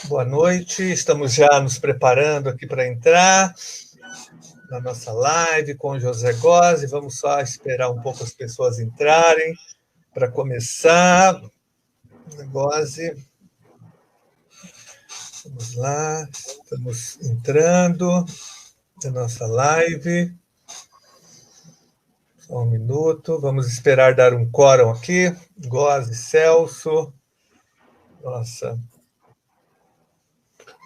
Boa noite, estamos já nos preparando aqui para entrar na nossa live com o José Gozzi. Vamos só esperar um pouco as pessoas entrarem para começar. Gozzi. Vamos lá, estamos entrando na nossa live. Só um minuto, vamos esperar dar um quórum aqui. Gozzi, Celso. Nossa.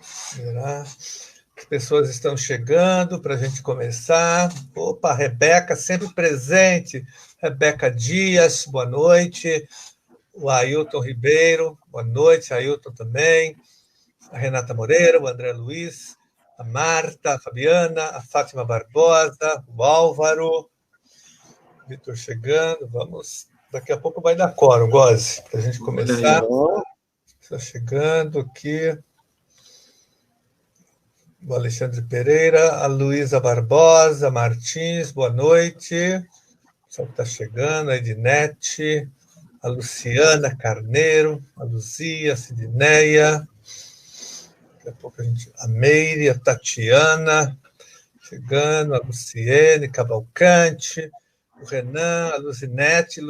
Será? As pessoas estão chegando para a gente começar. Opa, Rebeca, sempre presente. Rebeca Dias, boa noite. O Ailton Ribeiro, boa noite. Ailton também. A Renata Moreira, o André Luiz, a Marta, a Fabiana, a Fátima Barbosa, o Álvaro. Vitor chegando, vamos. Daqui a pouco vai dar quórum, Gozzi, para a gente começar. Está chegando aqui. O Alexandre Pereira, a Luísa Barbosa Martins, boa noite. O pessoal que está chegando, a Ednete, a Luciana Carneiro, a Luzia, a Sidneia. Daqui a pouco a Meire, a Tatiana, chegando, a Luciene Cavalcante, o Renan, a Luzinete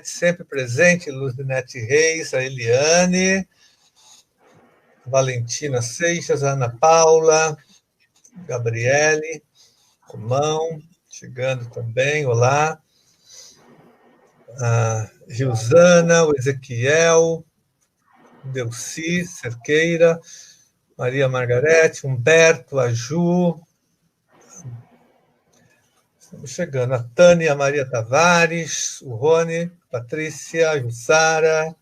sempre presente, Luzinete Reis, a Eliane, a Valentina Seixas, a Ana Paula, Gabriele, Romão, chegando também, olá, a Gilzana, o Ezequiel, Delci Cerqueira, Maria Margarete, Humberto, a Ju, estamos chegando, a Tânia, a Maria Tavares, o Rony, Patrícia, a Jussara,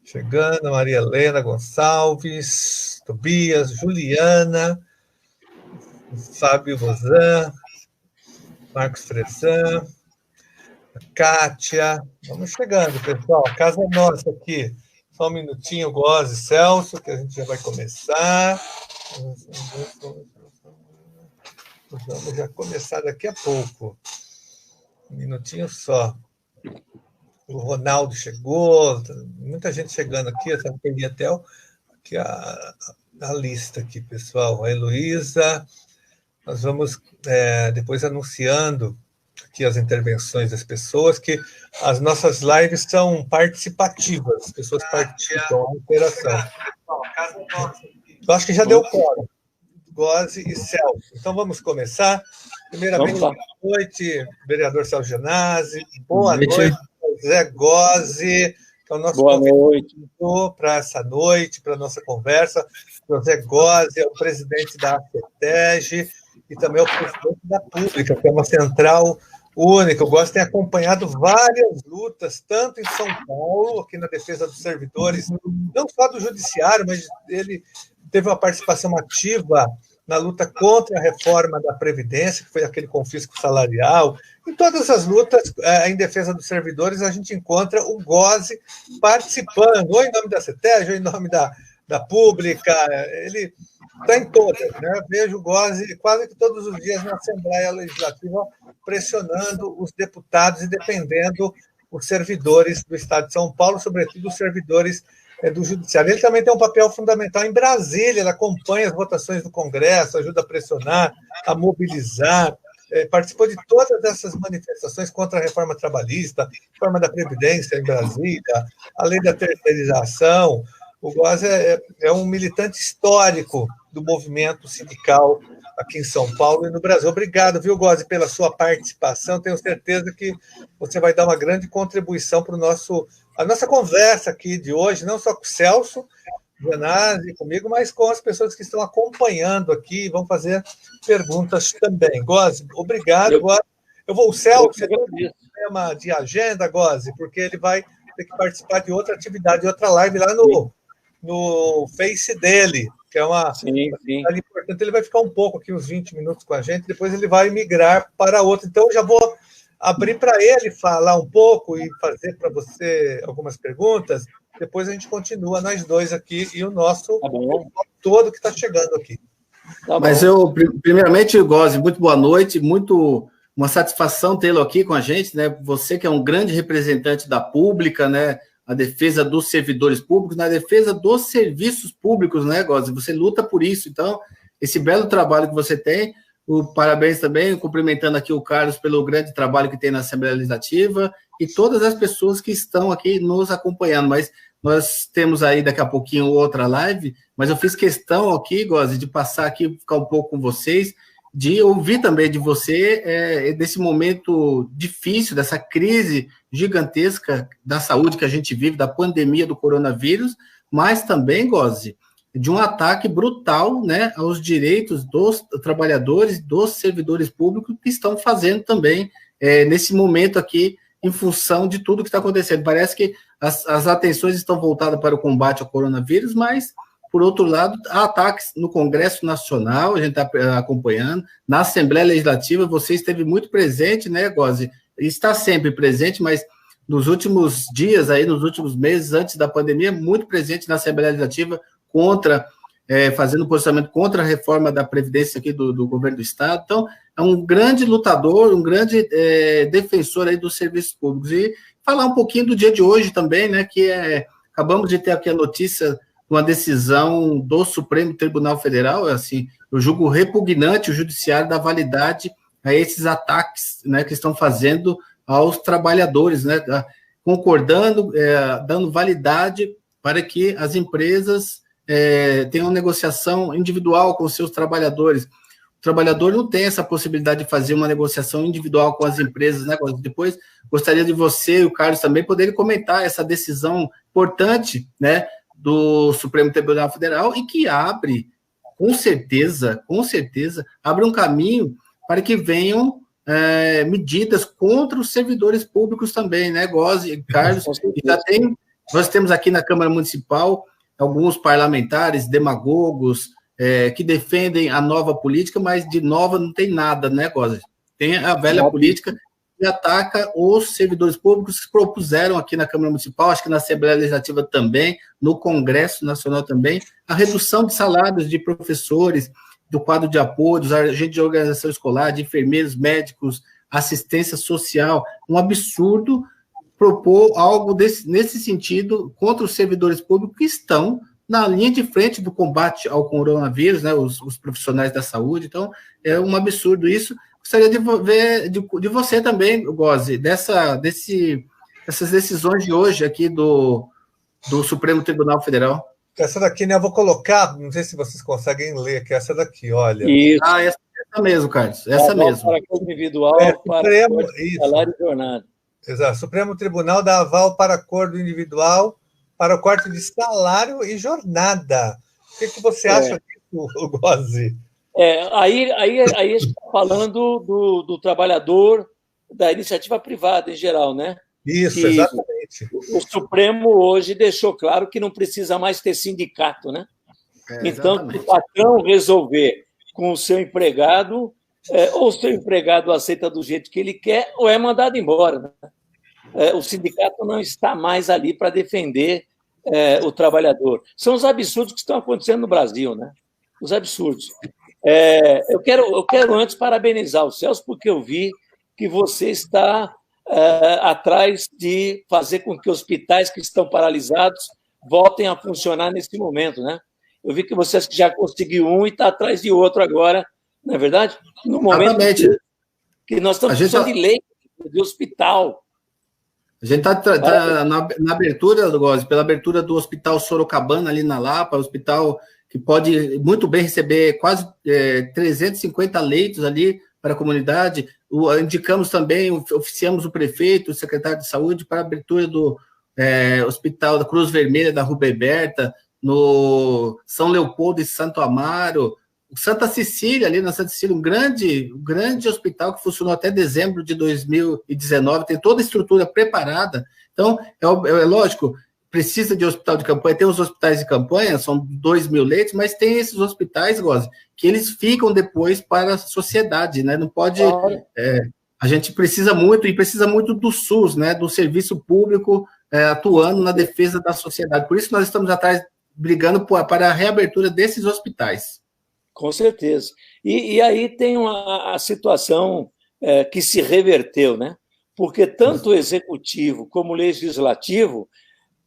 chegando, a Maria Helena Gonçalves, Tobias, Juliana, Fábio Rosan, Marcos Frezan, a Kátia, vamos chegando, pessoal, a casa é nossa aqui. Só um minutinho, Gozzi, Celso, que a gente já vai começar. Vamos já começar daqui a pouco. Um minutinho só. O Ronaldo chegou, muita gente chegando aqui, eu só peguei até aqui a lista aqui, pessoal. A Heloísa, nós vamos depois anunciando aqui as intervenções das pessoas, que as nossas lives são participativas, as pessoas participam da interação. Eu acho que já deu quórum, Gozzi e Celso. Então vamos começar. Primeiramente, boa noite, vereador Celso Genasi. Boa noite, José Gozzi, que é o nosso convidado para essa noite, para a nossa conversa. José Gozzi é o presidente da ACETEG e também é o presidente da Pública, que é uma central única. O Gozzi tem acompanhado várias lutas, tanto em São Paulo, aqui na defesa dos servidores, não só do judiciário, mas ele teve uma participação ativa na luta contra a reforma da Previdência, que foi aquele confisco salarial. Em todas as lutas em defesa dos servidores, a gente encontra o Gozzi participando, ou em nome da CETEG, ou em nome da Pública. Ele está em todas, né? Vejo o Gozzi quase que todos os dias na Assembleia Legislativa pressionando os deputados e defendendo os servidores do Estado de São Paulo, sobretudo os servidores do Judiciário. Ele também tem um papel fundamental em Brasília, ele acompanha as votações do Congresso, ajuda a pressionar, a mobilizar, participou de todas essas manifestações contra a reforma trabalhista, a reforma da Previdência em Brasília, a lei da terceirização. O Gozzi é um militante histórico do movimento sindical aqui em São Paulo e no Brasil. Obrigado, viu, Gozzi, pela sua participação. Tenho certeza que você vai dar uma grande contribuição para a nossa conversa aqui de hoje, não só com o Celso Genasi, comigo, mas com as pessoas que estão acompanhando aqui e vão fazer perguntas também. Gozzi, obrigado. O Celso tem um problema de agenda, Gozzi, porque ele vai ter que participar de outra atividade, de outra live lá no Face dele, que é uma atividade importante. Ele vai ficar um pouco aqui, uns 20 minutos com a gente, depois ele vai migrar para outra. Então, eu já vou abrir para ele falar um pouco e fazer para você algumas perguntas. Depois a gente continua, nós dois aqui, e o nosso todo que está chegando aqui. Mas primeiramente, Gozzi, muito boa noite, uma satisfação tê-lo aqui com a gente, né? Você que é um grande representante da Pública, né? a defesa dos servidores públicos, na defesa dos serviços públicos, né, Góes? Você luta por isso. Então, esse belo trabalho que você tem, parabéns também, cumprimentando aqui o Carlos pelo grande trabalho que tem na Assembleia Legislativa e todas as pessoas que estão aqui nos acompanhando. Mas nós temos aí daqui a pouquinho outra live, mas eu fiz questão aqui, Góes, de passar aqui, ficar um pouco com vocês, de ouvir também de você desse momento difícil, dessa crise gigantesca da saúde que a gente vive, da pandemia do coronavírus, mas também, Góes, de um ataque brutal, né, aos direitos dos trabalhadores, dos servidores públicos que estão fazendo também nesse momento aqui, em função de tudo que está acontecendo. Parece que as atenções estão voltadas para o combate ao coronavírus, mas, por outro lado, há ataques no Congresso Nacional, a gente está acompanhando, na Assembleia Legislativa, você esteve muito presente, né, Góes? Está sempre presente, mas nos últimos dias, aí, nos últimos meses, antes da pandemia, muito presente na Assembleia Legislativa, fazendo posicionamento contra a reforma da Previdência aqui do governo do Estado. Então, é um grande lutador, um grande defensor aí dos serviços públicos. E falar um pouquinho do dia de hoje também, né, que acabamos de ter aqui a notícia de uma decisão do Supremo Tribunal Federal, assim, eu julgo repugnante o judiciário dar validade a esses ataques, né, que estão fazendo aos trabalhadores, né, concordando, dando validade para que as empresas tenham uma negociação individual com seus trabalhadores. O trabalhador não tem essa possibilidade de fazer uma negociação individual com as empresas, né? Depois, gostaria de você e o Carlos também poderem comentar essa decisão importante, né, do Supremo Tribunal Federal e que abre, com certeza, abre um caminho para que venham medidas contra os servidores públicos também, né, Góes e Carlos? Nós temos aqui na Câmara Municipal alguns parlamentares demagogos que defendem a nova política, mas de nova não tem nada, né, Góes? Tem a velha política que ataca os servidores públicos que se propuseram aqui na Câmara Municipal, acho que na Assembleia Legislativa também, no Congresso Nacional também, a redução de salários de professores, do quadro de apoio, dos agentes de organização escolar, de enfermeiros, médicos, assistência social, um absurdo propor algo nesse sentido contra os servidores públicos que estão na linha de frente do combate ao coronavírus, né, os profissionais da saúde. Então, é um absurdo isso. Gostaria de ver de você também, Góes, dessas decisões de hoje aqui do Supremo Tribunal Federal. Essa daqui, né, eu vou colocar, não sei se vocês conseguem ler, que é essa daqui, olha. Isso. Essa mesmo, Carlos, essa mesmo. Para acordo individual, para salário e jornada. Exato. Supremo Tribunal dá aval para acordo individual para o corte de salário e jornada. O que você acha disso, Góes? Aí a gente está falando do trabalhador da iniciativa privada em geral, né? Isso, exatamente. O Supremo hoje deixou claro que não precisa mais ter sindicato, né? Então, se o patrão resolver com o seu empregado, ou o seu empregado aceita do jeito que ele quer, ou é mandado embora, né? O sindicato não está mais ali para defender o trabalhador. São os absurdos que estão acontecendo no Brasil, né? Os absurdos. Eu quero antes parabenizar o Celso, porque eu vi que você está atrás de fazer com que hospitais que estão paralisados voltem a funcionar nesse momento, né? Eu vi que você já conseguiu um e está atrás de outro agora, não é verdade? No momento que nós estamos precisando de leite, de hospital. A gente está na abertura, Góes, pela abertura do Hospital Sorocabana, ali na Lapa, hospital que pode muito bem receber quase 350 leitos ali para a comunidade. Indicamos também, oficiamos o prefeito, o secretário de saúde, para a abertura do Hospital da Cruz Vermelha da Rua Berta, no São Leopoldo e Santo Amaro, Santa Cecília, ali na Santa Cecília, um grande hospital que funcionou até dezembro de 2019, tem toda a estrutura preparada. Então, é lógico, precisa de hospital de campanha, tem os hospitais de campanha, são 2.000 leitos, mas tem esses hospitais, Góes, que eles ficam depois para a sociedade, né? Não pode... a gente precisa muito do SUS, né? Do serviço público atuando na defesa da sociedade. Por isso nós estamos atrás, brigando para a reabertura desses hospitais. Com certeza. E aí tem a situação que se reverteu, né? Porque tanto o executivo como o legislativo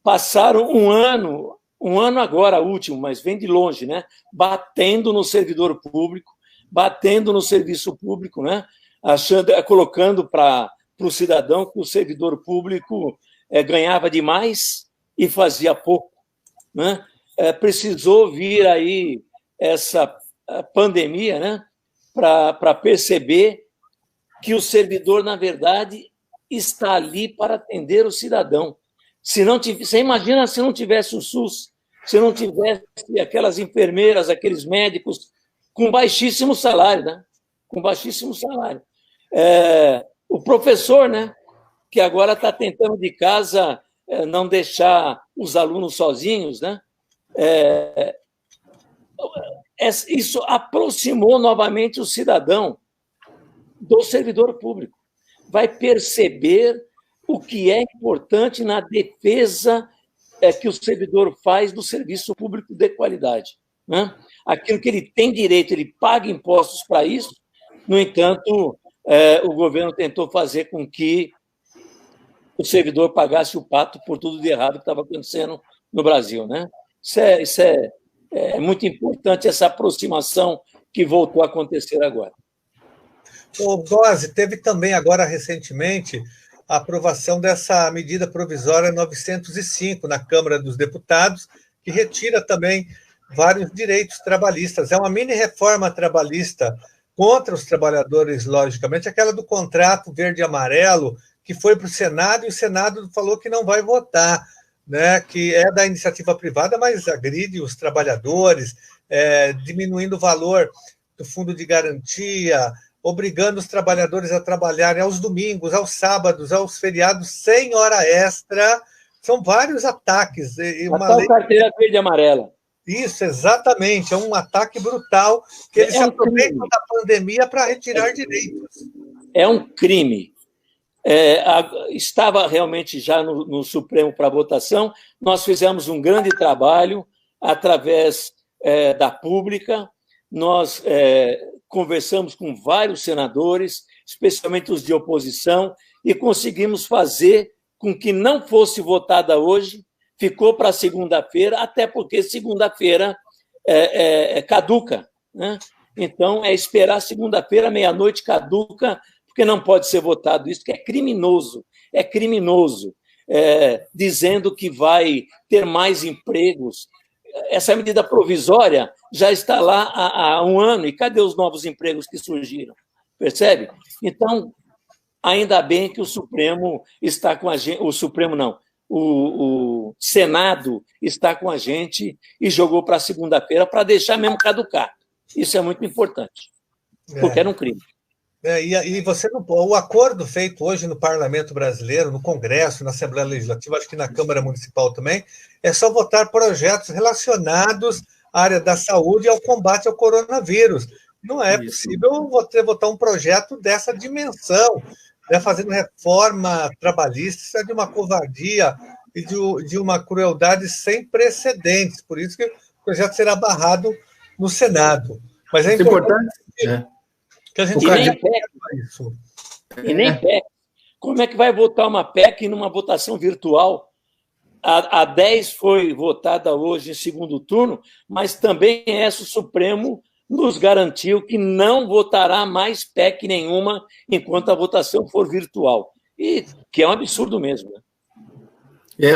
passaram um ano agora, último, mas vem de longe, né? Batendo no servidor público, batendo no serviço público, né? Colocando para o cidadão que o servidor público ganhava demais e fazia pouco, né? Precisou vir aí essa pandemia, né? Para perceber que o servidor, na verdade, está ali para atender o cidadão. Você imagina se não tivesse o SUS, se não tivesse aquelas enfermeiras, aqueles médicos com baixíssimo salário, né? Com baixíssimo salário. O professor, né? Que agora está tentando de casa não deixar os alunos sozinhos, né? Isso aproximou novamente o cidadão do servidor público. Vai perceber o que é importante na defesa que o servidor faz do serviço público de qualidade, né? Aquilo que ele tem direito, ele paga impostos para isso. No entanto, o governo tentou fazer com que o servidor pagasse o pato por tudo de errado que estava acontecendo no Brasil, né? Isso é muito importante, essa aproximação que voltou a acontecer agora. O Gozzi, teve também agora recentemente a aprovação dessa medida provisória 905 na Câmara dos Deputados, que retira também vários direitos trabalhistas. É uma mini-reforma trabalhista contra os trabalhadores, logicamente, aquela do contrato verde e amarelo, que foi para o Senado, e o Senado falou que não vai votar, né? Que é da iniciativa privada, mas agride os trabalhadores, diminuindo o valor do fundo de garantia, obrigando os trabalhadores a trabalharem aos domingos, aos sábados, aos feriados, sem hora extra. São vários ataques. Uma carteira verde e amarela. Isso, exatamente. É um ataque brutal que eles se aproveitam da pandemia para retirar direitos. É um crime. Estava realmente já no Supremo para votação. Nós fizemos um grande trabalho através da Pública. Nós conversamos com vários senadores, especialmente os de oposição, e conseguimos fazer com que não fosse votada hoje, ficou para segunda-feira, até porque segunda-feira caduca, né? Então, esperar segunda-feira, meia-noite, caduca, porque não pode ser votado isso, que é criminoso, dizendo que vai ter mais empregos. Essa medida provisória já está lá há um ano, e cadê os novos empregos que surgiram? Percebe? Então, ainda bem que o Supremo está com a gente, o Supremo não, o Senado está com a gente e jogou para segunda-feira para deixar mesmo caducar. Isso é muito importante, porque era um crime. E você não, o acordo feito hoje no Parlamento Brasileiro, no Congresso, na Assembleia Legislativa, acho que na Câmara Municipal também, é só votar projetos relacionados à área da saúde e ao combate ao coronavírus. Não é possível você votar um projeto dessa dimensão, né, fazendo reforma trabalhista. Isso é de uma covardia e de uma crueldade sem precedentes. Por isso que o projeto será barrado no Senado. Mas é importante que a gente isso. E nem PEC. Como é que vai votar uma PEC numa votação virtual? A 10 foi votada hoje em segundo turno, mas também o Supremo nos garantiu que não votará mais PEC nenhuma enquanto a votação for virtual. E que é um absurdo mesmo, né?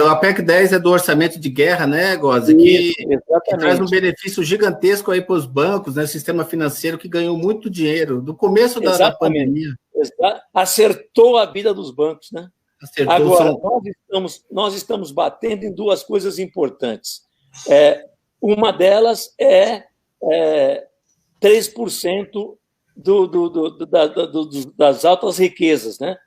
A PEC 10 é do orçamento de guerra, né, Gozzi? Que traz um benefício gigantesco aí para os bancos, né, sistema financeiro que ganhou muito dinheiro do começo da pandemia. Acertou a vida dos bancos, né? Agora, nós estamos batendo em duas coisas importantes. Uma delas é 3% das altas riquezas, né?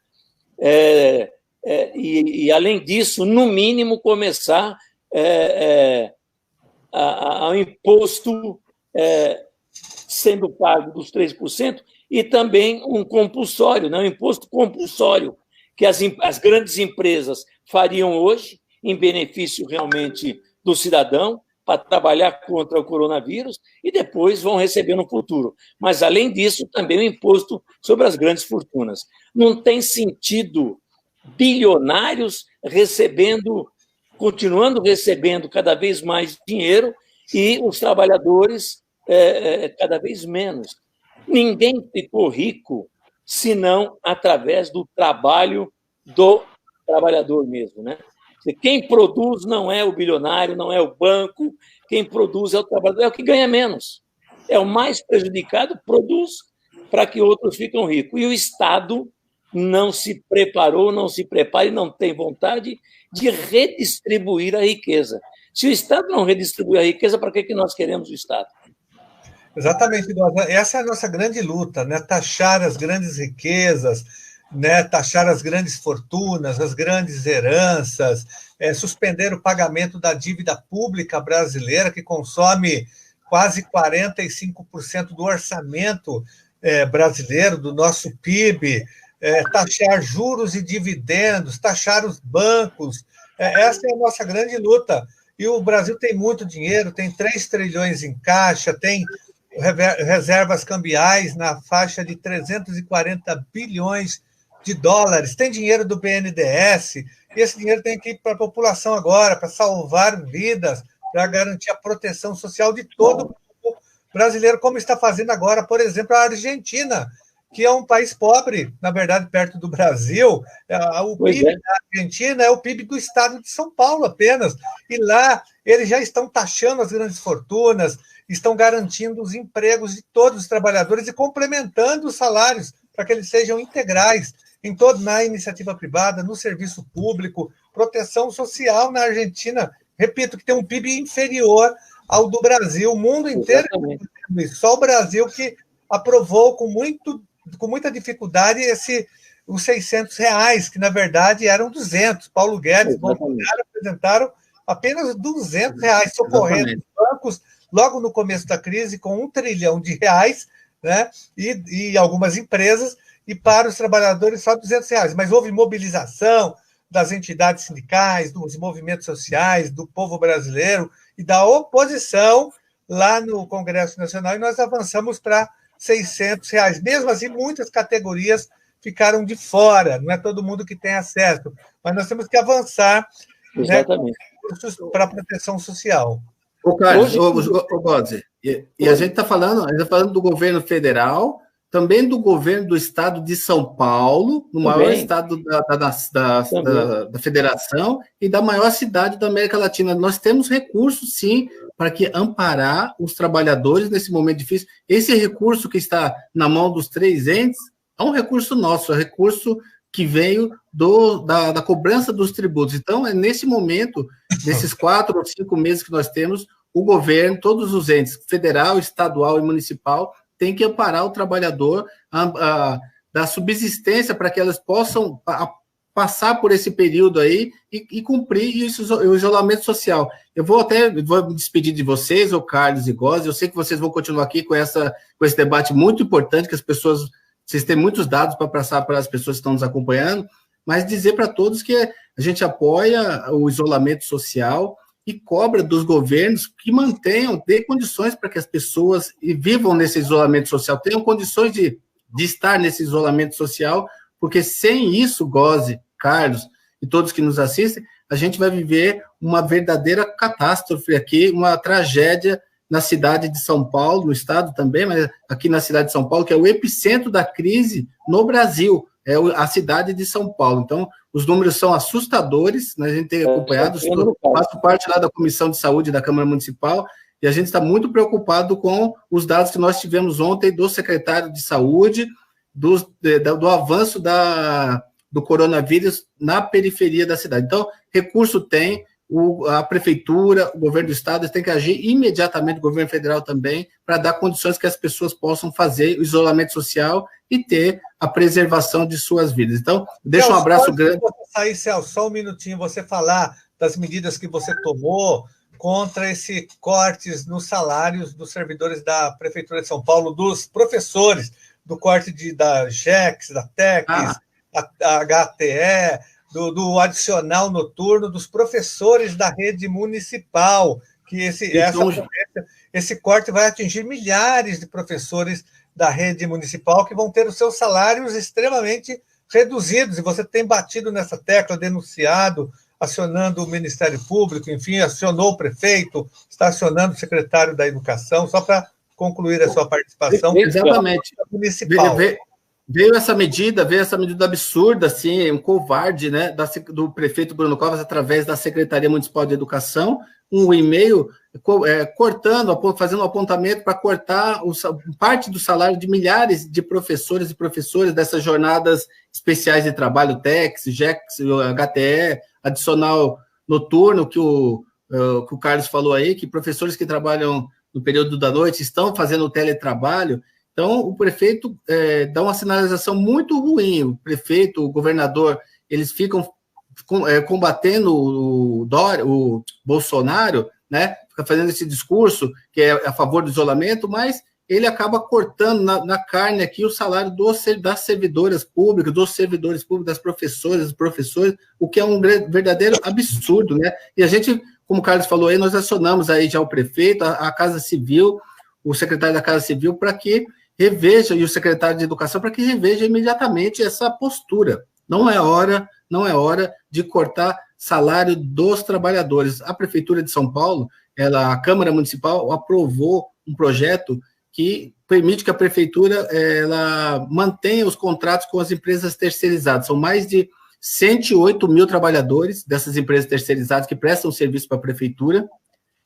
E, além disso, no mínimo, começar ao imposto sendo pago dos 3% e também um compulsório, né? Um imposto compulsório que as grandes empresas fariam hoje em benefício realmente do cidadão para trabalhar contra o coronavírus e depois vão receber no futuro. Mas, além disso, também o imposto sobre as grandes fortunas. Não tem sentido bilionários recebendo continuando recebendo cada vez mais dinheiro e os trabalhadores cada vez menos. Ninguém ficou rico senão através do trabalho do trabalhador mesmo, né? Quem produz não é o bilionário, não é o banco, quem produz é o trabalhador, é o que ganha menos. É o mais prejudicado, produz para que outros fiquem ricos. E o Estado não se preparou, não se prepara e não tem vontade de redistribuir a riqueza. Se o Estado não redistribui a riqueza, para que nós queremos o Estado? Exatamente. Essa é a nossa grande luta, né? Taxar as grandes riquezas, né? Taxar as grandes fortunas, as grandes heranças, suspender o pagamento da dívida pública brasileira, que consome quase 45% do orçamento brasileiro, do nosso PIB, taxar juros e dividendos, taxar os bancos. Essa é a nossa grande luta. E o Brasil tem muito dinheiro, tem 3 trilhões em caixa, tem reservas cambiais na faixa de 340 bilhões de dólares, tem dinheiro do BNDES, e esse dinheiro tem que ir para a população agora, para salvar vidas, para garantir a proteção social de todo o povo brasileiro, como está fazendo agora, por exemplo, a Argentina, que é um país pobre, na verdade, perto do Brasil. O PIB da Argentina é o PIB do estado de São Paulo apenas, e lá eles já estão taxando as grandes fortunas, estão garantindo os empregos de todos os trabalhadores e complementando os salários para que eles sejam integrais na iniciativa privada, no serviço público, proteção social na Argentina. Repito, que tem um PIB inferior ao do Brasil. O mundo inteiro está fazendo isso. Só o Brasil que aprovou com muita dificuldade os R$600, que na verdade eram 200. Paulo Guedes e Bolsonaro apresentaram apenas R$200, socorrendo os bancos logo no começo da crise com R$1 trilhão, né? E algumas empresas, e para os trabalhadores só R$200. Mas houve mobilização das entidades sindicais, dos movimentos sociais, do povo brasileiro e da oposição lá no Congresso Nacional, e nós avançamos para R$600. Mesmo assim, muitas categorias ficaram de fora, não é todo mundo que tem acesso, mas nós temos que avançar, né, para a proteção social. Ô, Carlos, Godzi, e a gente está falando do governo federal, também do governo do estado de São Paulo, no maior estado da federação e da maior cidade da América Latina. Nós temos recursos, sim, para amparar os trabalhadores nesse momento difícil. Esse recurso que está na mão dos 3 entes é um recurso nosso, é um recurso que veio da cobrança dos tributos. Então, é nesse momento, nesses 4 ou 5 meses que nós temos, o governo, todos os entes, federal, estadual e municipal, tem que amparar o trabalhador, dar subsistência para que elas possam passar por esse período aí e cumprir o isolamento social. Eu vou me despedir de vocês, o Carlos e Godzi. Eu sei que vocês vão continuar aqui com esse debate muito importante, que vocês têm muitos dados para passar para as pessoas que estão nos acompanhando, mas dizer para todos que a gente apoia o isolamento social e cobra dos governos que dê condições para que as pessoas vivam nesse isolamento social, tenham condições de estar nesse isolamento social, porque sem isso, Godzi, Carlos e todos que nos assistem, a gente vai viver uma verdadeira catástrofe aqui, uma tragédia na cidade de São Paulo, no estado também, mas aqui na cidade de São Paulo, que é o epicentro da crise no Brasil, a cidade de São Paulo. Então, os números são assustadores, né? A gente tem acompanhado, faço parte lá da Comissão de Saúde da Câmara Municipal, e a gente está muito preocupado com os dados que nós tivemos ontem do secretário de Saúde, do avanço do coronavírus na periferia da cidade. Então, recurso tem, a prefeitura, o governo do estado tem que agir imediatamente, o governo federal também, para dar condições que as pessoas possam fazer o isolamento social e ter a preservação de suas vidas. Então, deixa um abraço grande. Celso, só um minutinho, você falar das medidas que você tomou contra esse cortes nos salários dos servidores da Prefeitura de São Paulo, dos professores, do corte da GEX, da TECs, da HTE, do adicional noturno dos professores da rede municipal, que esse corte vai atingir milhares de professores da rede municipal que vão ter os seus salários extremamente reduzidos, e você tem batido nessa tecla, denunciado acionando o Ministério Público, enfim, acionou o prefeito, está acionando o secretário da Educação, só para concluir a sua participação. Exatamente. Municipal. Veio essa medida absurda, assim, um covarde, né, do prefeito Bruno Covas, através da Secretaria Municipal de Educação, um e-mail cortando, fazendo um apontamento para cortar parte do salário de milhares de professores e professoras dessas jornadas especiais de trabalho, TEX, JEX, HTE, adicional noturno, que o Carlos falou aí, que professores que trabalham no período da noite estão fazendo o teletrabalho. Então, o prefeito dá uma sinalização muito ruim. O prefeito, o governador, eles ficam combatendo o Bolsonaro, né? Fica fazendo esse discurso que é a favor do isolamento, mas ele acaba cortando na carne aqui o salário das servidoras públicas, dos servidores públicos, das professoras, dos professores, o que é um verdadeiro absurdo, né? E a gente, como o Carlos falou aí, nós acionamos aí já o prefeito, a Casa Civil, o secretário da Casa Civil, para que reveja, e o secretário de Educação, para que reveja imediatamente essa postura. Não é hora de cortar salário dos trabalhadores. A Prefeitura de São Paulo, a Câmara Municipal aprovou um projeto que permite que a Prefeitura ela mantenha os contratos com as empresas terceirizadas. São mais de 108 mil trabalhadores dessas empresas terceirizadas que prestam serviço para a Prefeitura,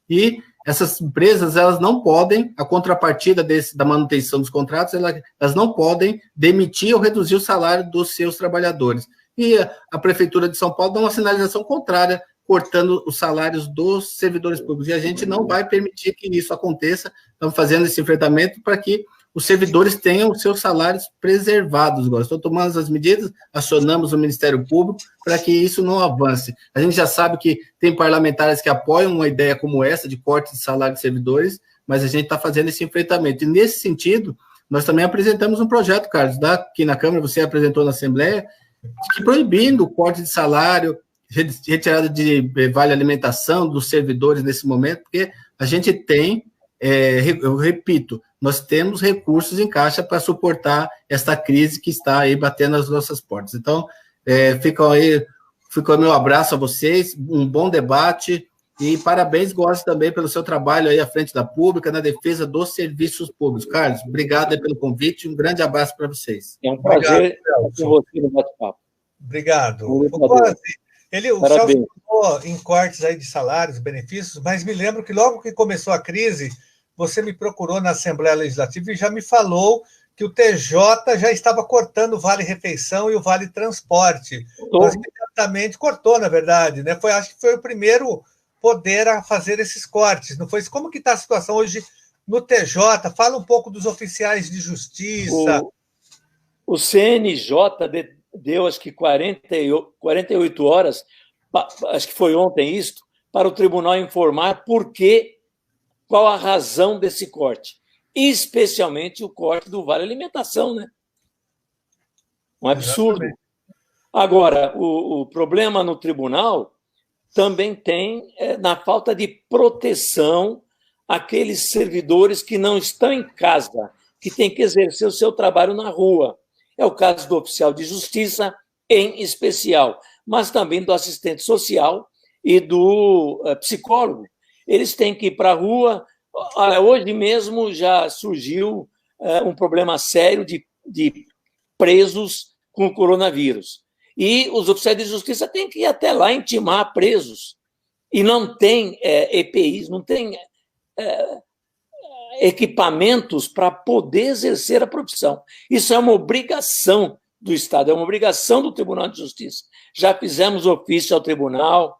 e essas empresas, elas não podem, a contrapartida da manutenção dos contratos, elas não podem demitir ou reduzir o salário dos seus trabalhadores. E a Prefeitura de São Paulo dá uma sinalização contrária, cortando os salários dos servidores públicos. E a gente não vai permitir que isso aconteça. Estamos fazendo esse enfrentamento para que os servidores tenham os seus salários preservados. Agora, estou tomando as medidas, acionamos o Ministério Público para que isso não avance. A gente já sabe que tem parlamentares que apoiam uma ideia como essa, de corte de salário de servidores, mas a gente está fazendo esse enfrentamento. E, nesse sentido, nós também apresentamos um projeto, Carlos, aqui na Câmara, você apresentou na Assembleia, que proibindo o corte de salário, retirada de vale alimentação dos servidores nesse momento, porque a gente tem, eu repito, nós temos recursos em caixa para suportar esta crise que está aí batendo nas nossas portas. Então, fica o meu abraço a vocês, um bom debate, e parabéns, Góes, também pelo seu trabalho aí à frente da Pública, na defesa dos serviços públicos. Carlos, obrigado aí pelo convite, um grande abraço para vocês. É um prazer com você no bate-papo. Obrigado. O Celso falou em cortes aí de salários, benefícios, mas me lembro que logo que começou a crise, você me procurou na Assembleia Legislativa e já me falou que o TJ já estava cortando o vale-refeição e o vale-transporte. Mas imediatamente cortou, na verdade, né? Acho que foi o primeiro poder a fazer esses cortes, não foi isso? Como que está a situação hoje no TJ? Fala um pouco dos oficiais de justiça. O CNJ deu, acho que 48 horas, acho que foi ontem isso, para o tribunal informar qual a razão desse corte, especialmente o corte do Vale Alimentação, né? Um absurdo. Exatamente. Agora, o problema no tribunal também tem na falta de proteção àqueles servidores que não estão em casa, que têm que exercer o seu trabalho na rua. É o caso do oficial de justiça, em especial, mas também do assistente social e do psicólogo. Eles têm que ir para a rua. Hoje mesmo já surgiu um problema sério de presos com coronavírus. E os oficiais de justiça têm que ir até lá intimar presos. E não tem EPIs, não tem equipamentos para poder exercer a profissão. Isso é uma obrigação do Estado, é uma obrigação do Tribunal de Justiça. Já fizemos ofício ao tribunal,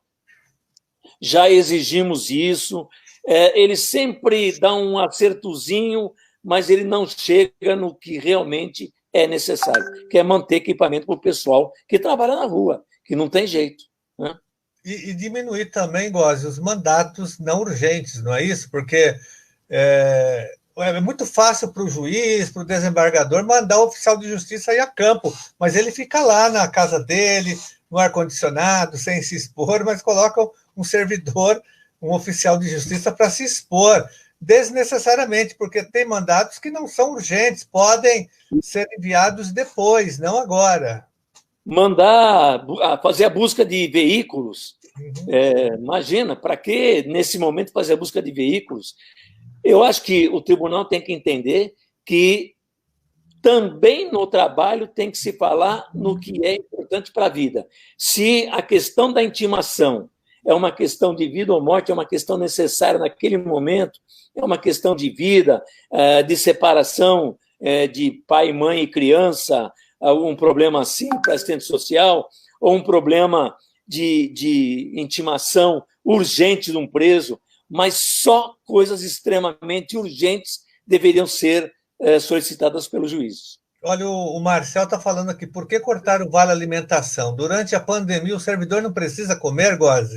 já exigimos isso. Ele sempre dá um acertozinho, mas ele não chega no que realmente é necessário, que é manter equipamento para o pessoal que trabalha na rua, que não tem jeito, né? E diminuir também, Góes, os mandatos não urgentes, não é isso? Porque é muito fácil para o juiz, para o desembargador, mandar o oficial de justiça ir a campo, mas ele fica lá na casa dele, no ar-condicionado, sem se expor, mas colocam um servidor, um oficial de justiça para se expor, desnecessariamente, porque tem mandatos que não são urgentes, podem ser enviados depois, não agora. Mandar fazer a busca de veículos Imagina, para que, nesse momento, fazer a busca de veículos? Eu acho que o tribunal tem que entender que também no trabalho tem que se falar no que é importante para a vida. Se a questão da intimação é uma questão de vida ou morte, é uma questão necessária naquele momento, é uma questão de vida, de separação de pai, mãe e criança, um problema assim para assistente social, ou um problema de intimação urgente de um preso, mas só coisas extremamente urgentes deveriam ser solicitadas pelos juízes. Olha, o Marcel está falando aqui, por que cortar o vale alimentação? Durante a pandemia, o servidor não precisa comer, Góes?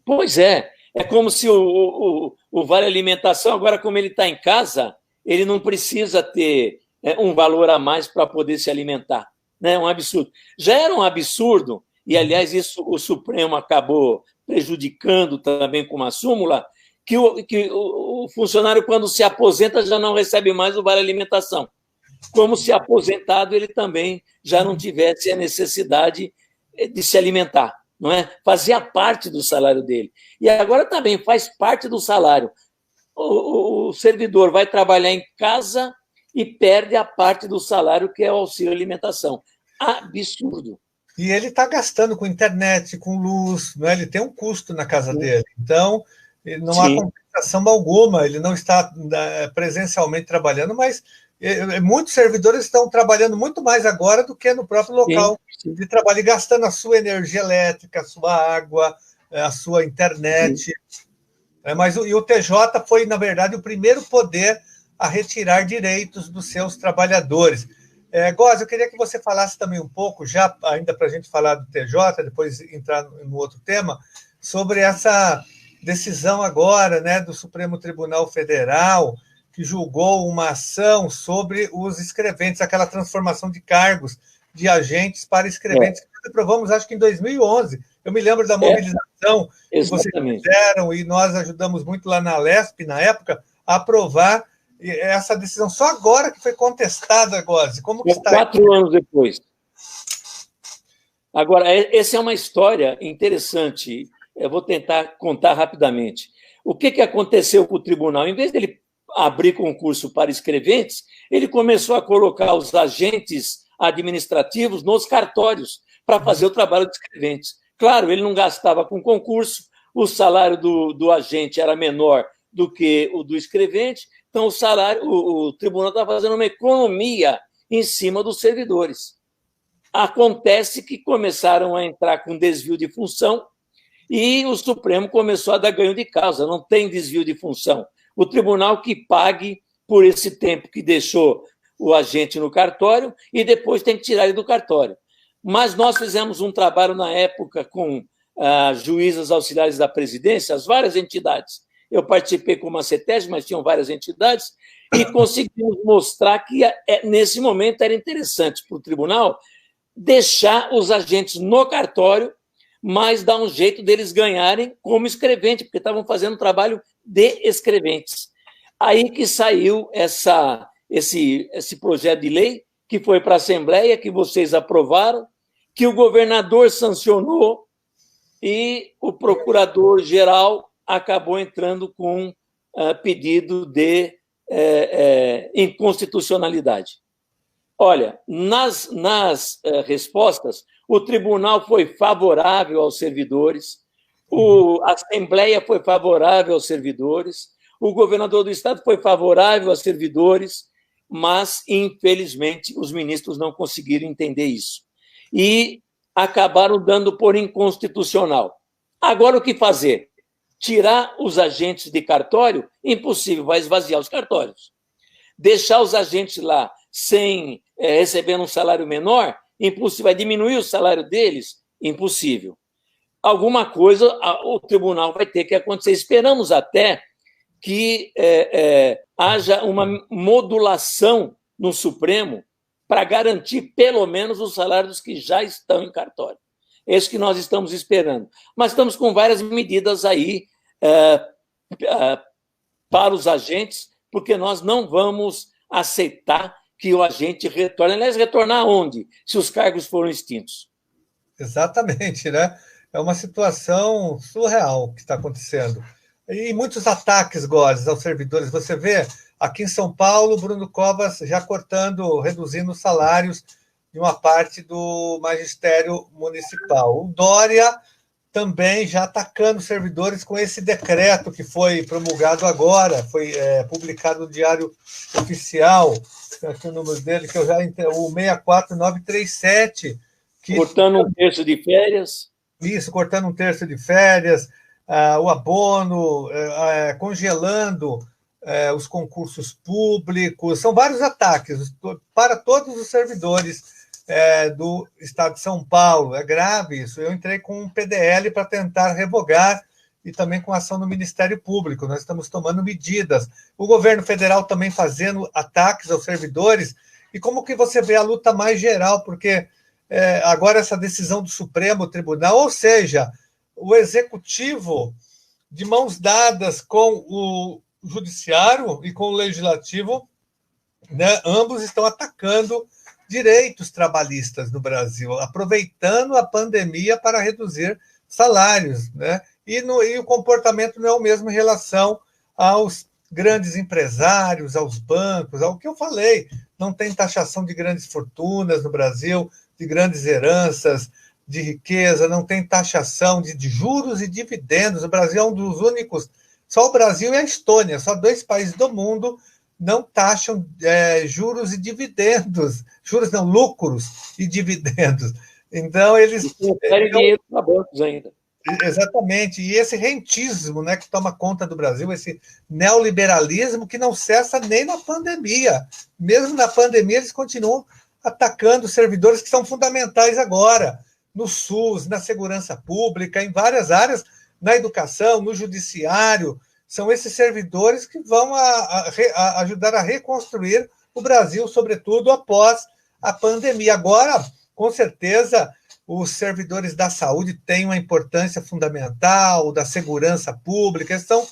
Pois é como se o vale alimentação, agora como ele está em casa, ele não precisa ter um valor a mais para poder se alimentar. É um absurdo. Já era um absurdo, e, aliás, isso o Supremo acabou prejudicando também com uma súmula, que o funcionário, quando se aposenta, já não recebe mais o vale alimentação. Como se aposentado ele também já não tivesse a necessidade de se alimentar, não é? Fazia parte do salário dele. E agora também faz parte do salário. O servidor vai trabalhar em casa e perde a parte do salário, que é o auxílio alimentação. Absurdo. E ele está gastando com internet, com luz, não é? Ele tem um custo na casa dele. Então, não há compensação alguma, ele não está presencialmente trabalhando, mas muitos servidores estão trabalhando muito mais agora do que no próprio local de trabalho, e gastando a sua energia elétrica, a sua água, a sua internet. Mas o TJ foi, na verdade, o primeiro poder a retirar direitos dos seus trabalhadores. Góes, eu queria que você falasse também um pouco, já ainda para a gente falar do TJ, depois entrar no outro tema, sobre essa decisão agora, né, do Supremo Tribunal Federal, que julgou uma ação sobre os escreventes, aquela transformação de cargos de agentes para escreventes, que nós aprovamos, acho que em 2011. Eu me lembro da mobilização que vocês fizeram, e nós ajudamos muito lá na Lesp, na época, a aprovar essa decisão. Só agora que foi contestada, Góes. Como que está? 4 anos depois. Agora, essa é uma história interessante. Eu vou tentar contar rapidamente. O que aconteceu com o tribunal? Em vez dele abrir concurso para escreventes, ele começou a colocar os agentes administrativos nos cartórios para fazer o trabalho de escreventes. Claro, ele não gastava com concurso, o salário do agente era menor do que o do escrevente, então o tribunal está fazendo uma economia em cima dos servidores. Acontece que começaram a entrar com desvio de função e o Supremo começou a dar ganho de causa, não tem desvio de função. O tribunal que pague por esse tempo que deixou o agente no cartório e depois tem que tirar ele do cartório. Mas nós fizemos um trabalho na época com juízas auxiliares da presidência, as várias entidades. Eu participei como a CETESB, mas tinham várias entidades, e conseguimos mostrar que, nesse momento, era interessante para o tribunal deixar os agentes no cartório, mas dar um jeito deles ganharem como escrevente, porque estavam fazendo um trabalho de escreventes. Aí que saiu esse projeto de lei, que foi para a Assembleia, que vocês aprovaram, que o governador sancionou e o procurador-geral acabou entrando com pedido de inconstitucionalidade. Olha, nas respostas, o tribunal foi favorável aos servidores, a Assembleia foi favorável aos servidores, o governador do Estado foi favorável aos servidores, mas, infelizmente, os ministros não conseguiram entender isso. E acabaram dando por inconstitucional. Agora, o que fazer? Tirar os agentes de cartório? Impossível, vai esvaziar os cartórios. Deixar os agentes lá sem recebendo um salário menor? Impossível, vai diminuir o salário deles? Impossível. Alguma coisa o tribunal vai ter que acontecer. Esperamos até que haja uma modulação no Supremo para garantir, pelo menos, os salários que já estão em cartório. É isso que nós estamos esperando. Mas estamos com várias medidas aí para os agentes, porque nós não vamos aceitar que o agente retorne. Aliás, retornar aonde? Se os cargos foram extintos. Exatamente, né? É uma situação surreal que está acontecendo. E muitos ataques, Góes, aos servidores. Você vê aqui em São Paulo, Bruno Covas já cortando, reduzindo os salários de uma parte do magistério municipal. O Dória também já atacando servidores com esse decreto que foi promulgado agora, foi publicado no Diário Oficial, aqui o número dele, que eu já o 64937. Cortando um terço de férias. Isso, cortando um terço de férias, o abono, congelando os concursos públicos. São vários ataques para todos os servidores do Estado de São Paulo. É grave isso. Eu entrei com um PDL para tentar revogar e também com ação no Ministério Público. Nós estamos tomando medidas. O governo federal também fazendo ataques aos servidores. E como que você vê a luta mais geral? Porque agora essa decisão do Supremo Tribunal, ou seja, o Executivo, de mãos dadas com o Judiciário e com o Legislativo, né, ambos estão atacando direitos trabalhistas no Brasil, aproveitando a pandemia para reduzir salários, né? E o comportamento não é o mesmo em relação aos grandes empresários, aos bancos, ao que eu falei. Não tem taxação de grandes fortunas no Brasil, de grandes heranças, de riqueza, não tem taxação de juros e dividendos. O Brasil é um dos únicos, só o Brasil e a Estônia, só 2 países do mundo não taxam juros e dividendos, juros não, lucros e dividendos. Então, eles... querem dinheiro para bancos ainda. Exatamente, e esse rentismo, né, que toma conta do Brasil, esse neoliberalismo que não cessa nem na pandemia. Mesmo na pandemia, eles continuam atacando servidores que são fundamentais agora, no SUS, na segurança pública, em várias áreas, na educação, no judiciário. São esses servidores que vão ajudar a reconstruir o Brasil, sobretudo após a pandemia. Agora, com certeza, os servidores da saúde têm uma importância fundamental, da segurança pública, eles são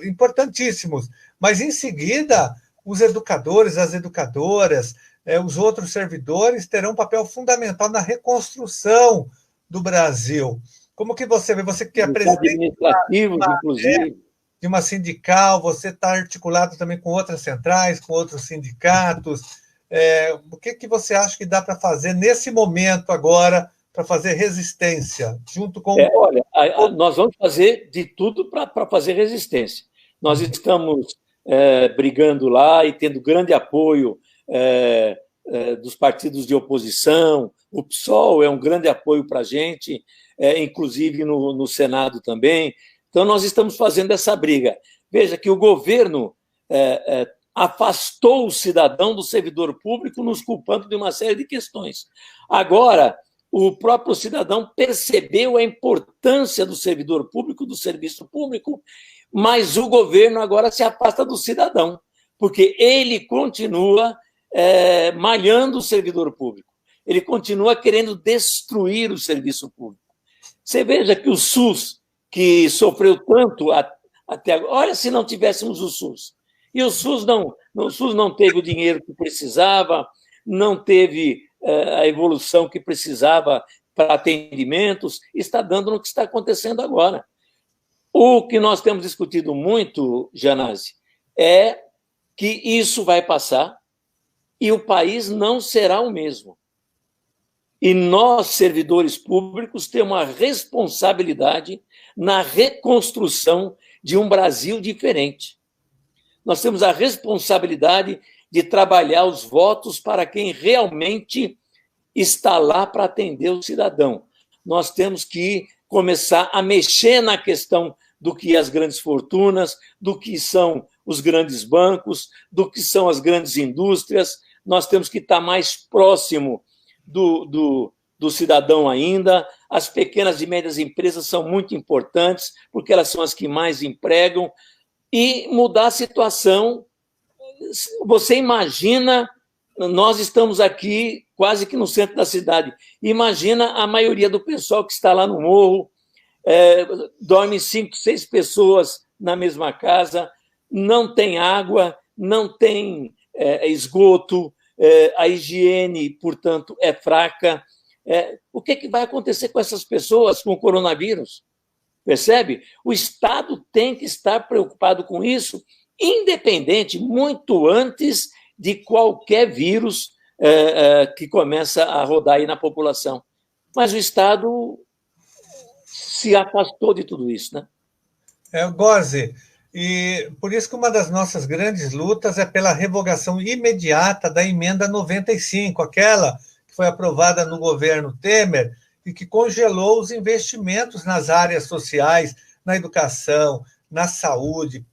importantíssimos. Mas, em seguida, os educadores, as educadoras, os outros servidores terão um papel fundamental na reconstrução do Brasil. Como que você vê? Você que é presidente de uma sindical, você está articulado também com outras centrais, com outros sindicatos. O que você acha que dá para fazer nesse momento agora, para fazer resistência, junto com... Olha, nós vamos fazer de tudo para fazer resistência. Nós estamos brigando lá e tendo grande apoio dos partidos de oposição. O PSOL é um grande apoio para a gente, inclusive no Senado também. Então, nós estamos fazendo essa briga. Veja que o governo afastou o cidadão do servidor público, nos culpando de uma série de questões. Agora, o próprio cidadão percebeu a importância do servidor público, do serviço público, mas o governo agora se afasta do cidadão, porque ele continua malhando o servidor público, ele continua querendo destruir o serviço público. Você veja que o SUS, que sofreu tanto até agora, olha se não tivéssemos o SUS. E o SUS não teve o dinheiro que precisava, não teve a evolução que precisava para atendimentos, está dando no que está acontecendo agora. O que nós temos discutido muito, Janase, é que isso vai passar e o país não será o mesmo. E nós, servidores públicos, temos uma responsabilidade na reconstrução de um Brasil diferente. Nós temos a responsabilidade de trabalhar os votos para quem realmente está lá para atender o cidadão. Nós temos que começar a mexer na questão do que as grandes fortunas, do que são os grandes bancos, do que são as grandes indústrias. Nós temos que estar mais próximo do cidadão ainda. As pequenas e médias empresas são muito importantes, porque elas são as que mais empregam, e mudar a situação. Você imagina, nós estamos aqui quase que no centro da cidade, imagina a maioria do pessoal que está lá no morro, dorme 5, 6 pessoas na mesma casa, não tem água, não tem esgoto, a higiene, portanto, é fraca, O que vai acontecer com essas pessoas com o coronavírus? Percebe? O Estado tem que estar preocupado com isso, independente, muito antes de qualquer vírus que começa a rodar aí na população. Mas o Estado se afastou de tudo isso, né? Gózi, e por isso que uma das nossas grandes lutas é pela revogação imediata da emenda 95, aquela que foi aprovada no governo Temer e que congelou os investimentos nas áreas sociais, na educação, na saúde,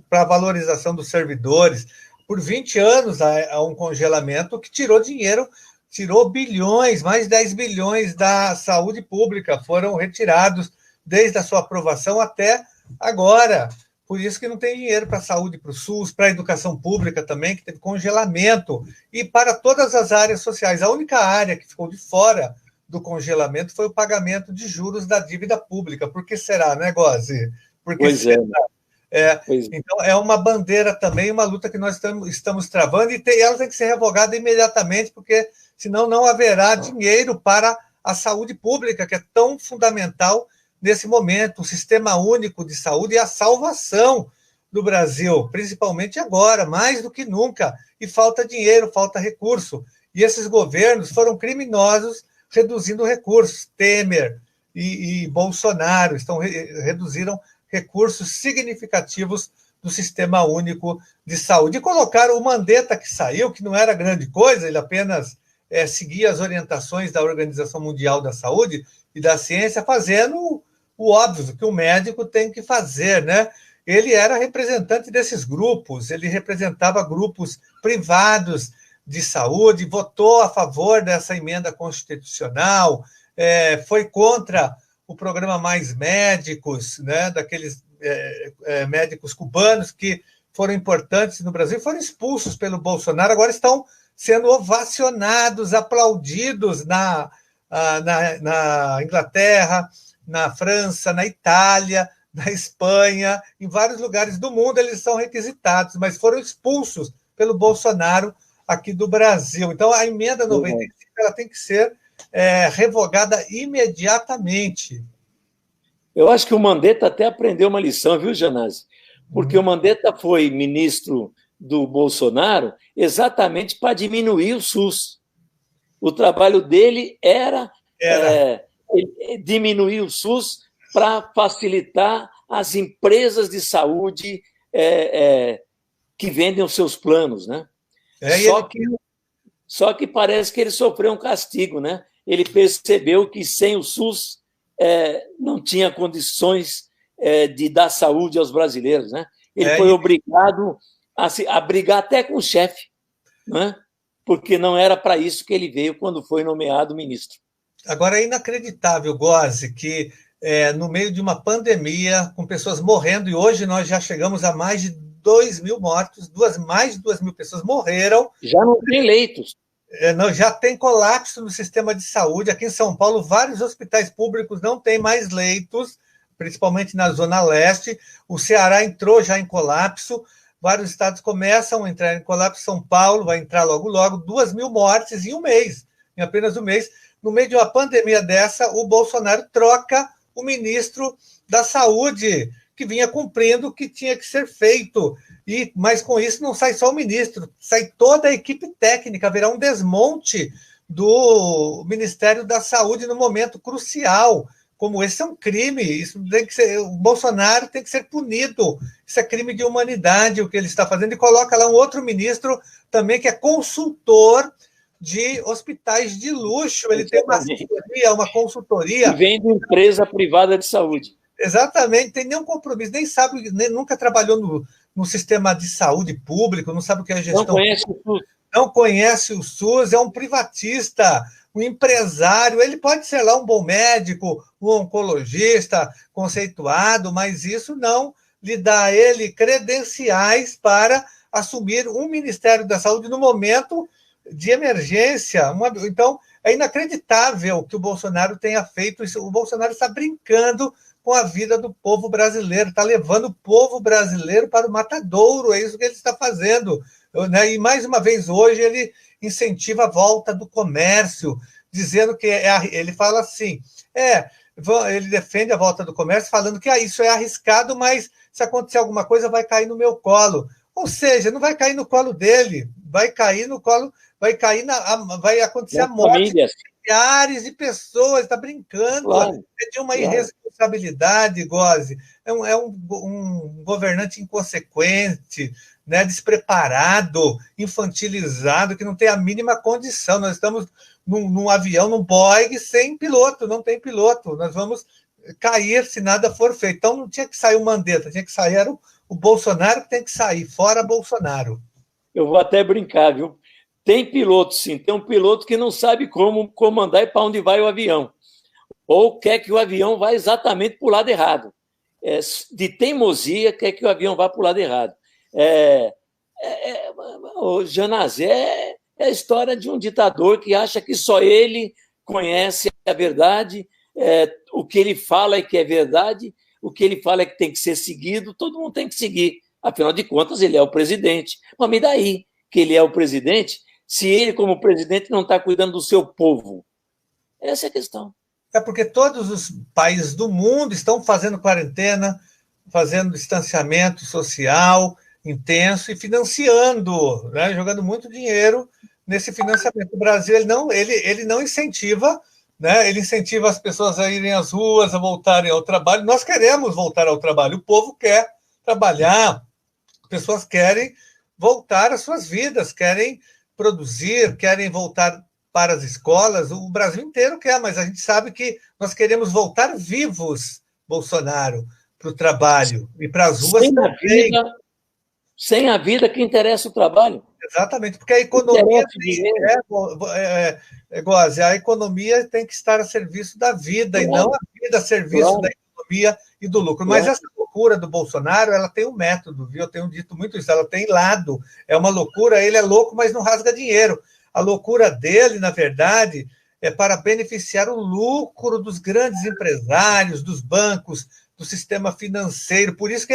para a valorização dos servidores. Por 20 anos há um congelamento que tirou dinheiro, tirou bilhões, mais de 10 bilhões da saúde pública, foram retirados desde a sua aprovação até agora. Por isso que não tem dinheiro para a saúde, para o SUS, para a educação pública também, que teve congelamento, e para todas as áreas sociais. A única área que ficou de fora do congelamento foi o pagamento de juros da dívida pública. Por que será, né, Gózi? Pois é. Então, é uma bandeira também, uma luta que nós estamos travando, e ela tem que ser revogada imediatamente, porque senão não haverá dinheiro para a saúde pública, que é tão fundamental nesse momento, o sistema único de saúde e a salvação do Brasil, principalmente agora, mais do que nunca. E falta dinheiro, falta recurso. E esses governos foram criminosos reduzindo recursos. Temer e Bolsonaro reduziram recursos significativos do Sistema Único de Saúde. E colocaram o Mandetta, que saiu, que não era grande coisa, ele apenas seguia as orientações da Organização Mundial da Saúde e da ciência, fazendo o óbvio que o médico tem que fazer, né? Ele era representante desses grupos, ele representava grupos privados de saúde, votou a favor dessa emenda constitucional, foi contra o programa Mais Médicos, né, daqueles médicos cubanos que foram importantes no Brasil, foram expulsos pelo Bolsonaro, agora estão sendo ovacionados, aplaudidos na Inglaterra, na França, na Itália, na Espanha, em vários lugares do mundo eles são requisitados, mas foram expulsos pelo Bolsonaro aqui do Brasil. Então, a emenda 95 ela tem que ser revogada imediatamente. Eu acho que o Mandetta até aprendeu uma lição, viu, Janazzi? Porque o Mandetta foi ministro do Bolsonaro exatamente para diminuir o SUS. O trabalho dele era diminuir o SUS para facilitar as empresas de saúde que vendem os seus planos, né? Só que parece que ele sofreu um castigo, né? Ele percebeu que sem o SUS não tinha condições de dar saúde aos brasileiros, né? Ele foi obrigado a brigar até com o chefe, né? Porque não era para isso que ele veio quando foi nomeado ministro. Agora, é inacreditável, Gózi, que no meio de uma pandemia, com pessoas morrendo, e hoje nós já chegamos a mais de 2 mil mortos, mais de 2 mil pessoas morreram. Já não tem leitos. Já tem colapso no sistema de saúde. Aqui em São Paulo, vários hospitais públicos não têm mais leitos, principalmente na Zona Leste. O Ceará entrou já em colapso. Vários estados começam a entrar em colapso. São Paulo vai entrar logo, logo. 2 mil mortes em um mês, em apenas um mês. No meio de uma pandemia dessa, o Bolsonaro troca o ministro da Saúde, que vinha cumprindo o que tinha que ser feito. Mas com isso não sai só o ministro, sai toda a equipe técnica, haverá um desmonte do Ministério da Saúde no momento crucial. Como esse é um crime, isso tem que ser, o Bolsonaro tem que ser punido. Isso é crime de humanidade, o que ele está fazendo, e coloca lá um outro ministro também que é consultor de hospitais de luxo. Ele tem uma consultoria. E vem de empresa privada de saúde. Exatamente, tem nenhum compromisso, nem sabe, nunca trabalhou no sistema de saúde público, não sabe o que é gestão. Não conhece o SUS. Não conhece o SUS, é um privatista, um empresário. Ele pode ser lá um bom médico, um oncologista conceituado, mas isso não lhe dá a ele credenciais para assumir um Ministério da Saúde no momento de emergência. Então, é inacreditável que o Bolsonaro tenha feito isso. O Bolsonaro está brincando com a vida do povo brasileiro, está levando o povo brasileiro para o matadouro, é isso que ele está fazendo. E, mais uma vez, hoje, ele incentiva a volta do comércio, dizendo que ele fala assim, ele defende a volta do comércio, falando que isso é arriscado, mas se acontecer alguma coisa, vai cair no meu colo. Ou seja, não vai cair no colo dele, vai cair no colo, vai acontecer a morte de milhares de pessoas, está brincando. Claro. É de uma irresponsabilidade, Gozzi. É um governante inconsequente, né, despreparado, infantilizado, que não tem a mínima condição. Nós estamos num avião, num Boeing, sem piloto, não tem piloto. Nós vamos cair se nada for feito. Então não tinha que sair o Mandetta, tinha que sair era o Bolsonaro, que tem que sair, fora Bolsonaro. Eu vou até brincar, viu? Tem piloto, sim. Tem um piloto que não sabe como comandar e para onde vai o avião. Ou quer que o avião vá exatamente para o lado errado. De teimosia, quer que o avião vá para o lado errado. O Janazé é a história de um ditador que acha que só ele conhece a verdade, o que ele fala é que é verdade, o que ele fala é que tem que ser seguido, todo mundo tem que seguir. Afinal de contas, ele é o presidente. Mas me daí que ele é o presidente, se ele, como presidente, não está cuidando do seu povo? Essa é a questão. É porque todos os países do mundo estão fazendo quarentena, fazendo distanciamento social intenso e financiando, né, jogando muito dinheiro nesse financiamento. O Brasil ele não incentiva, né, ele incentiva as pessoas a irem às ruas, a voltarem ao trabalho. Nós queremos voltar ao trabalho, o povo quer trabalhar, as pessoas querem voltar às suas vidas, querem produzir, querem voltar para as escolas, o Brasil inteiro quer, mas a gente sabe que nós queremos voltar vivos, Bolsonaro, para o trabalho e para as ruas também. Sem a vida que interessa o trabalho. Exatamente, porque a economia a economia tem que estar a serviço da vida, e não a vida a serviço da economia e do lucro. Mas essa loucura do Bolsonaro, ela tem um método, viu? Eu tenho dito muito isso, ela tem lado. É uma loucura, ele é louco, mas não rasga dinheiro. A loucura dele, na verdade, é para beneficiar o lucro dos grandes empresários, dos bancos, do sistema financeiro. Por isso que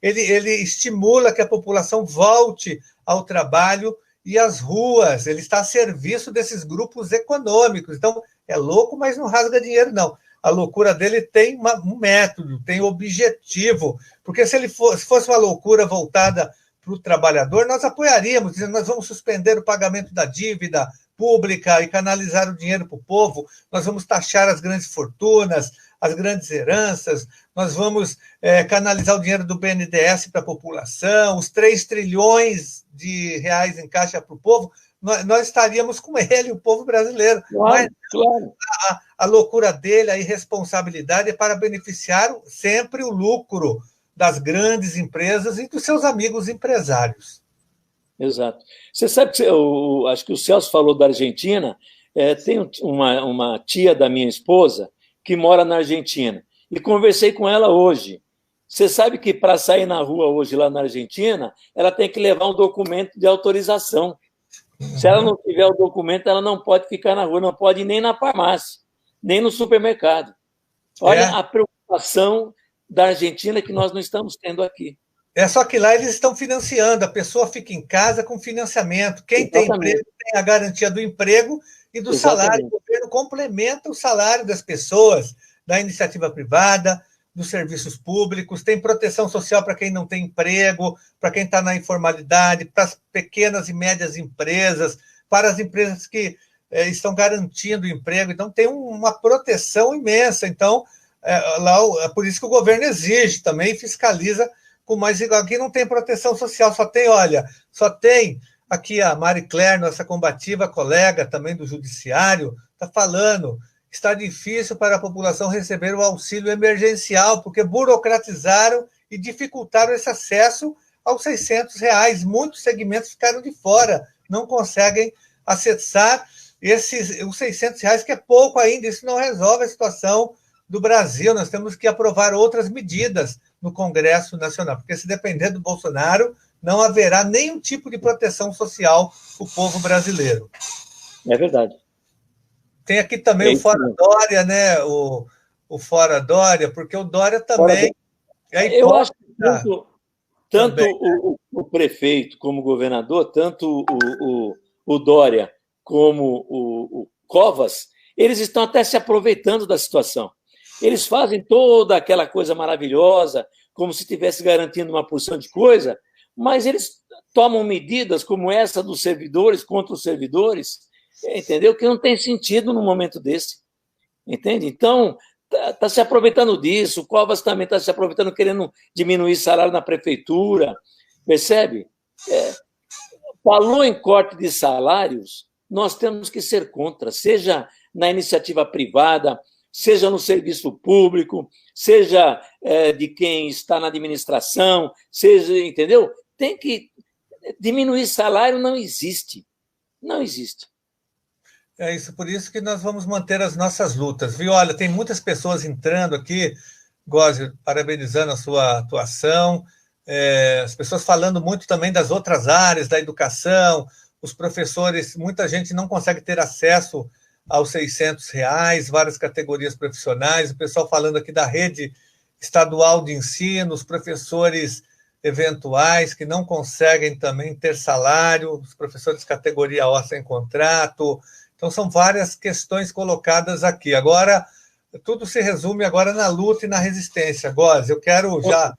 ele estimula que a população volte ao trabalho e às ruas. Ele está a serviço desses grupos econômicos. Então, é louco, mas não rasga dinheiro, não. A loucura dele tem um método, tem objetivo. Porque se fosse uma loucura voltada para o trabalhador, nós apoiaríamos, dizendo nós vamos suspender o pagamento da dívida pública e canalizar o dinheiro para o povo, nós vamos taxar as grandes fortunas, as grandes heranças, nós vamos canalizar o dinheiro do BNDES para a população, os 3 trilhões de reais em caixa para o povo, nós estaríamos com ele, o povo brasileiro. Claro, claro. A loucura dele, a irresponsabilidade é para beneficiar sempre o lucro das grandes empresas e dos seus amigos empresários. Exato. Você sabe que acho que o Celso falou da Argentina, tem uma tia da minha esposa que mora na Argentina, e conversei com ela hoje. Você sabe que para sair na rua hoje lá na Argentina, ela tem que levar um documento de autorização. Se ela não tiver o documento, ela não pode ficar na rua, não pode ir nem na farmácia, nem no supermercado. Olha a preocupação da Argentina que nós não estamos tendo aqui. Só que lá eles estão financiando, a pessoa fica em casa com financiamento. Quem tem emprego tem a garantia do emprego e do salário. O governo complementa o salário das pessoas, da iniciativa privada, dos serviços públicos, tem proteção social para quem não tem emprego, para quem está na informalidade, para as pequenas e médias empresas, para as empresas que estão garantindo o emprego. Então, tem uma proteção imensa. Então, lá, por isso que o governo exige também, fiscaliza com mais igual. Aqui não tem proteção social, só tem aqui a Marie Claire, nossa combativa colega também do Judiciário, está falando, está difícil para a população receber o auxílio emergencial, porque burocratizaram e dificultaram esse acesso aos R$600. Muitos segmentos ficaram de fora, não conseguem acessar os R$600, que é pouco ainda. Isso não resolve a situação do Brasil. Nós temos que aprovar outras medidas no Congresso Nacional, porque se depender do Bolsonaro, não haverá nenhum tipo de proteção social para o povo brasileiro. É verdade. Tem aqui também o Fora Dória, né? O Fora Dória, porque o Dória também eu acho que tanto o prefeito como o governador, tanto o Dória como o Covas, eles estão até se aproveitando da situação. Eles fazem toda aquela coisa maravilhosa, como se estivesse garantindo uma porção de coisa, mas eles tomam medidas como essa dos servidores contra os servidores, entendeu? Que não tem sentido num momento desse, entende? Então, está se aproveitando disso, o Covas também está se aproveitando, querendo diminuir salário na prefeitura, percebe? Falou em corte de salários, nós temos que ser contra, seja na iniciativa privada, seja no serviço público, seja de quem está na administração, seja, entendeu? Tem que diminuir salário, não existe. Não existe. É isso, por isso que nós vamos manter as nossas lutas, viu? Olha, tem muitas pessoas entrando aqui, Gósio, parabenizando a sua atuação, as pessoas falando muito também das outras áreas, da educação, os professores, muita gente não consegue ter acesso aos R$600, várias categorias profissionais, o pessoal falando aqui da rede estadual de ensino, os professores eventuais que não conseguem também ter salário, os professores de categoria O sem contrato. Então, são várias questões colocadas aqui. Agora, tudo se resume agora na luta e na resistência. Gósio, eu quero já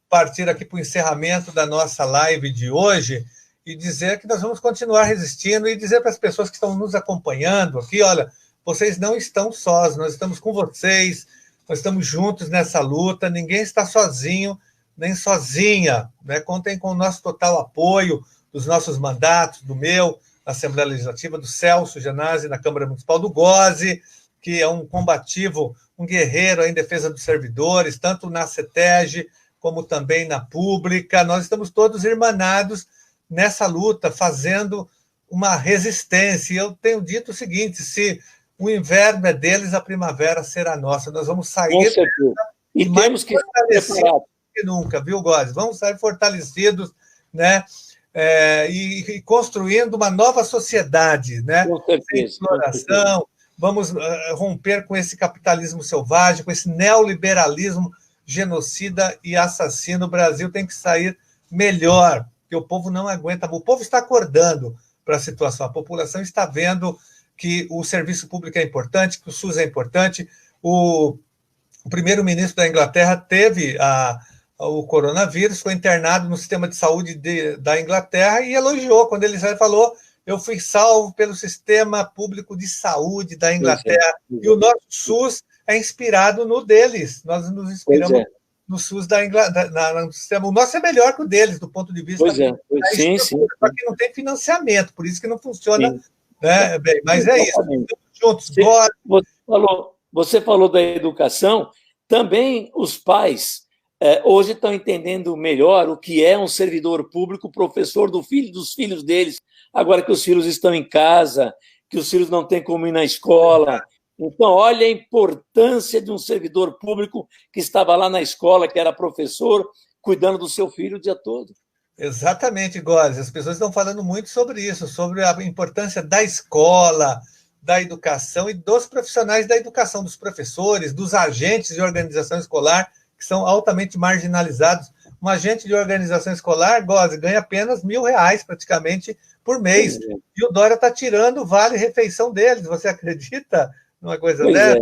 partir aqui para o encerramento da nossa live de hoje e dizer que nós vamos continuar resistindo e dizer para as pessoas que estão nos acompanhando aqui, olha, vocês não estão sós, nós estamos com vocês, nós estamos juntos nessa luta, ninguém está sozinho, nem sozinha, né? Contem com o nosso total apoio dos nossos mandatos, do meu, na Assembleia Legislativa, do Celso Genasi, na Câmara Municipal, do Gósio, que é um combativo, um guerreiro em defesa dos servidores, tanto na CETEG como também na Pública. Nós estamos todos irmanados nessa luta, fazendo uma resistência. E eu tenho dito o seguinte, se o inverno é deles, a primavera será nossa. Nós vamos sair e temos que estar preparados que nunca, viu, Gósio? Vamos sair fortalecidos, né? E construindo uma nova sociedade, né? Sem exploração. Vamos romper com esse capitalismo selvagem, com esse neoliberalismo genocida e assassino. O Brasil tem que sair melhor, porque o povo não aguenta. O povo está acordando para a situação. A população está vendo que o serviço público é importante, que o SUS é importante. O primeiro-ministro da Inglaterra teve o coronavírus, foi internado no sistema de saúde da Inglaterra e elogiou quando ele falou: eu fui salvo pelo sistema público de saúde da Inglaterra. E o nosso SUS é inspirado no deles. Nós nos inspiramos no SUS da Inglaterra. No sistema. O nosso é melhor que o deles, do ponto de vista da sim. Só que não tem financiamento, por isso que não funciona. Né? Bem, mas é isso. Juntos. Você falou da educação, também os pais hoje estão entendendo melhor o que é um servidor público, professor dos filhos deles, agora que os filhos estão em casa, que os filhos não têm como ir na escola. Então, olha a importância de um servidor público que estava lá na escola, que era professor, cuidando do seu filho o dia todo. Exatamente, Gósio. As pessoas estão falando muito sobre isso, sobre a importância da escola, da educação e dos profissionais da educação, dos professores, dos agentes de organização escolar, que são altamente marginalizados. Um agente de organização escolar, Gósio, ganha apenas R$1.000 praticamente por mês. E o Dória está tirando o vale-refeição deles. Você acredita numa coisa dessa?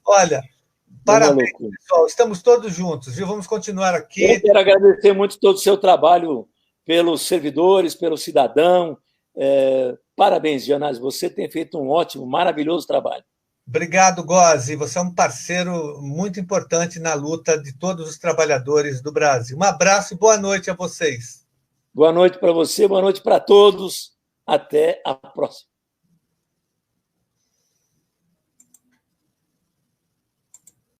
Olha, parabéns, pessoal. Estamos todos juntos, viu? Vamos continuar aqui. Eu quero agradecer muito todo o seu trabalho pelos servidores, pelo cidadão. Parabéns, Genasi. Você tem feito um ótimo, maravilhoso trabalho. Obrigado, Gósio. Você é um parceiro muito importante na luta de todos os trabalhadores do Brasil. Um abraço e boa noite a vocês. Boa noite para você, boa noite para todos. Até a próxima.